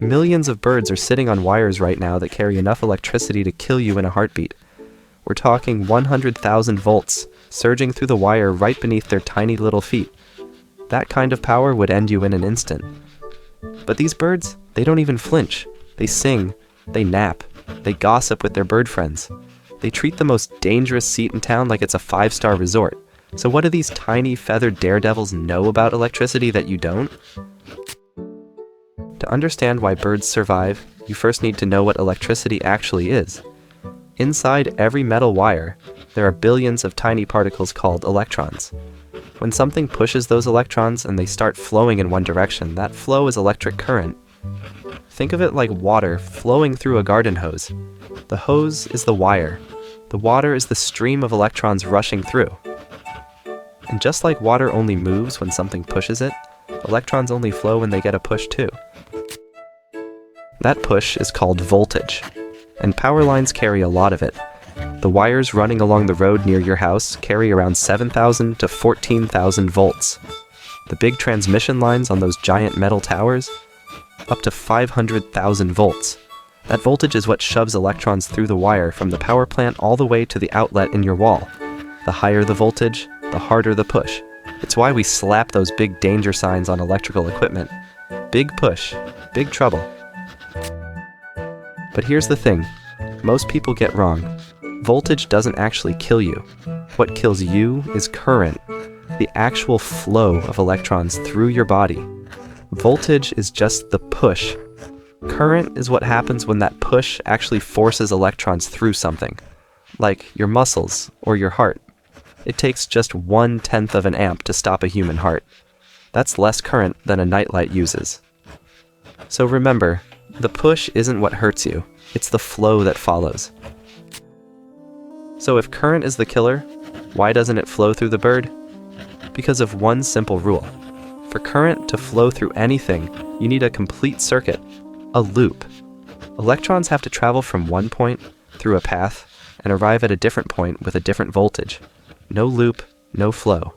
Millions of birds are sitting on wires right now that carry enough electricity to kill you in a heartbeat. We're talking 100,000 volts, surging through the wire right beneath their tiny little feet. That kind of power would end you in an instant. But these birds, they don't even flinch. They sing, they nap, they gossip with their bird friends. They treat the most dangerous seat in town like it's a 5-star resort. So what do these tiny feathered daredevils know about electricity that you don't? To understand why birds survive, you first need to know what electricity actually is. Inside every metal wire, there are billions of tiny particles called electrons. When something pushes those electrons and they start flowing in one direction, that flow is electric current. Think of it like water flowing through a garden hose. The hose is the wire. The water is the stream of electrons rushing through. And just like water only moves when something pushes it, electrons only flow when they get a push too. That push is called voltage, and power lines carry a lot of it. The wires running along the road near your house carry around 7,000 to 14,000 volts. The big transmission lines on those giant metal towers? Up to 500,000 volts. That voltage is what shoves electrons through the wire from the power plant all the way to the outlet in your wall. The higher the voltage, the harder the push. It's why we slap those big danger signs on electrical equipment. Big push, big trouble. But here's the thing, most people get wrong. Voltage doesn't actually kill you. What kills you is current, the actual flow of electrons through your body. Voltage is just the push. Current is what happens when that push actually forces electrons through something, like your muscles or your heart. It takes just 1/10 of an amp to stop a human heart. That's less current than a nightlight uses. So remember, the push isn't what hurts you, it's the flow that follows. So if current is the killer, why doesn't it flow through the bird? Because of one simple rule. For current to flow through anything, you need a complete circuit, a loop. Electrons have to travel from one point through a path and arrive at a different point with a different voltage. No loop, no flow.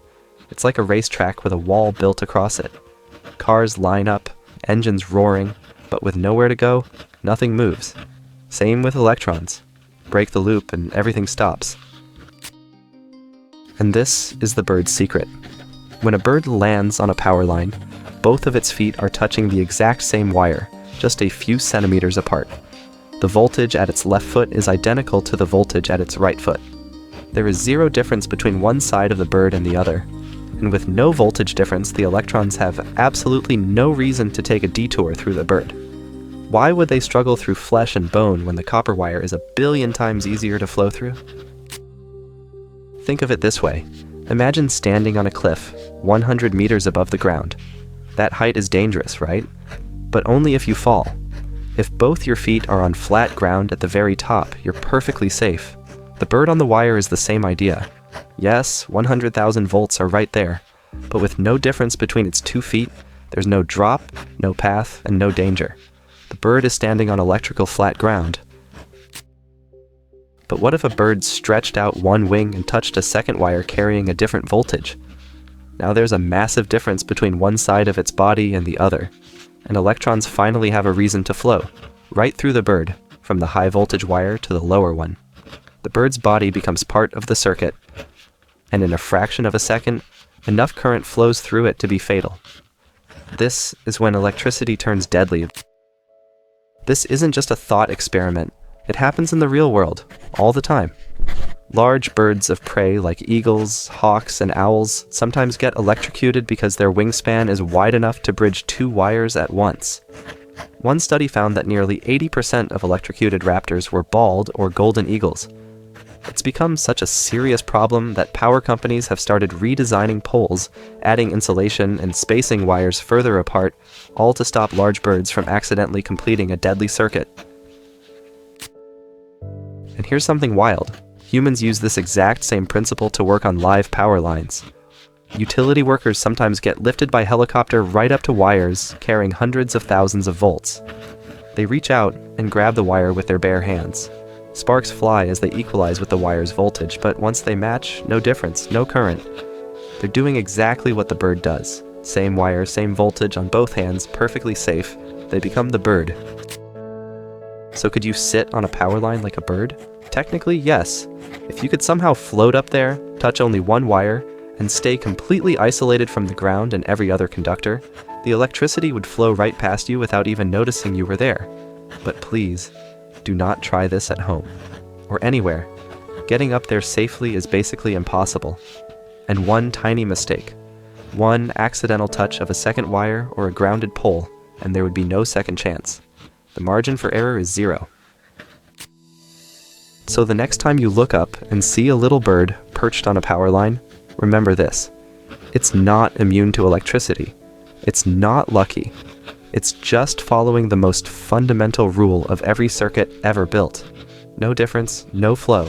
It's like a racetrack with a wall built across it. Cars line up, engines roaring, but with nowhere to go, nothing moves. Same with electrons. Break the loop and everything stops. And this is the bird's secret. When a bird lands on a power line, both of its feet are touching the exact same wire, just a few centimeters apart. The voltage at its left foot is identical to the voltage at its right foot. There is zero difference between one side of the bird and the other. And with no voltage difference, the electrons have absolutely no reason to take a detour through the bird. Why would they struggle through flesh and bone when the copper wire is 1,000,000,000 times easier to flow through? Think of it this way. Imagine standing on a cliff, 100 meters above the ground. That height is dangerous, right? But only if you fall. If both your feet are on flat ground at the very top, you're perfectly safe. The bird on the wire is the same idea. Yes, 100,000 volts are right there, but with no difference between its 2 feet, there's no drop, no path, and no danger. The bird is standing on electrical flat ground. But what if a bird stretched out one wing and touched a second wire carrying a different voltage? Now there's a massive difference between one side of its body and the other, and electrons finally have a reason to flow, right through the bird, from the high voltage wire to the lower one. The bird's body becomes part of the circuit, and in a fraction of a second, enough current flows through it to be fatal. This is when electricity turns deadly. This isn't just a thought experiment. It happens in the real world, all the time. Large birds of prey like eagles, hawks, and owls sometimes get electrocuted because their wingspan is wide enough to bridge 2 wires at once. One study found that nearly 80% of electrocuted raptors were bald or golden eagles. It's become such a serious problem that power companies have started redesigning poles, adding insulation and spacing wires further apart, all to stop large birds from accidentally completing a deadly circuit. And here's something wild. Humans use this exact same principle to work on live power lines. Utility workers sometimes get lifted by helicopter right up to wires carrying hundreds of thousands of volts. They reach out and grab the wire with their bare hands. Sparks fly as they equalize with the wire's voltage, but once they match, no difference, no current. They're doing exactly what the bird does. Same wire, same voltage on both hands, perfectly safe. they become the bird. So could you sit on a power line like a bird? Technically, yes. If you could somehow float up there, touch only one wire, and stay completely isolated from the ground and every other conductor, the electricity would flow right past you without even noticing you were there. But please, do not try this at home. Or anywhere. Getting up there safely is basically impossible. And one tiny mistake, one accidental touch of a second wire or a grounded pole, and there would be no second chance. The margin for error is 0. So the next time you look up and see a little bird perched on a power line, remember this. It's not immune to electricity. It's not lucky. It's just following the most fundamental rule of every circuit ever built. No difference, no flow.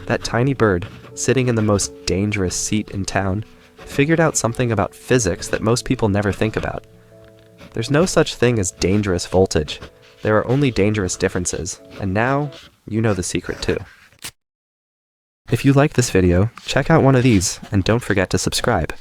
That tiny bird, sitting in the most dangerous seat in town, figured out something about physics that most people never think about. There's no such thing as dangerous voltage. There are only dangerous differences, and now, you know the secret too. If you like this video, check out one of these, and don't forget to subscribe.